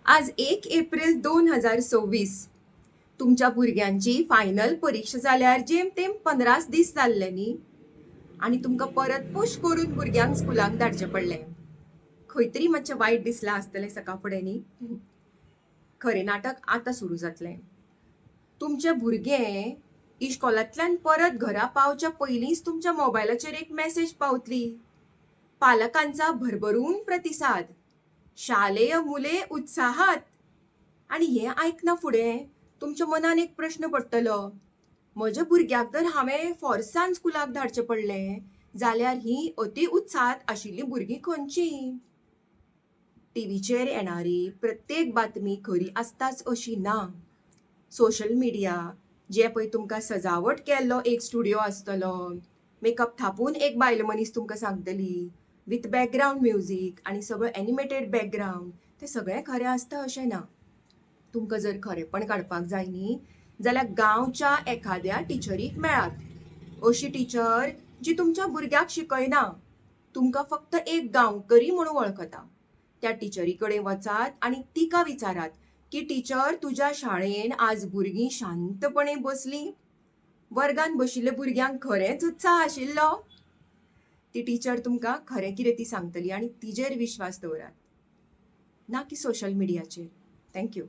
आज 1 एप्रिल 2026. तुमच्या भुरग्यांची फायनल परीक्षा जाल्यार जेमतेम 15 दीस जाल्ले न्ही. आणि तुमकां परत पुश करून भुरग्यांक स्कुलाक धाडचें पडलें. खंय तरी मातशें वायट दिसलां आसतलें सकाळ फुडें न्ही. खरें नाटक आतां सुरू जातलें. तुमचें भुरगें इश्कोलांतल्यान परत घरा पावच्या पयलींच तुमच्या मोबायलाचेर एक मॅसेज पावतली. पालकांचा भरभरून प्रतिसाद. शालेय मुले उत्साहात. आणि हें आयकना फुडें तुमच्या मनान एक प्रश्न पडटलो. म्हज्या भुरग्याक जर हांवें फोर्सान स्कुलाक धाडचें पडलें जाल्यार ही अति उत्साहात आशिल्लीं भुरगीं खंयचीं? टीव्हीचेर येणारी प्रत्येक बातमी खरी आसताच अशी ना. सोशल मिडिया जे पळय तुमकां सजावट केल्लो एक स्टुडिओ आसतलो, मेकअप थापून एक बायल मनीस तुमकां सांगतली, विथ बॅकग्रावंड म्युजीक आनी सगळो एनिमेटेड बॅकग्रावंड, तें सगळें खरें आसता अशें ना. तुमकां जर खरेंपण काडपाक जाय न्ही जाल्यार गांवच्या एखाद्या टिचरीक मेळात. अशी टिचर जी तुमच्या भुरग्याक शिकयना, तुमकां फक्त एक गांवकरी म्हणून वळखता. त्या टिचरी कडेन वचात आनी तिका विचारात की टिचर, तुज्या शाळेन आज भुरगीं शांतपणे बसलीं? वर्गान बशिल्ल्या भुरग्यांक खरेंच उत्साह आशिल्लो? ती टिचर तुमकां खरें कितें ती सांगतली आनी तिजेर विश्वास दवरात, ना की सोशल मिडियाचेर. थँक्यू.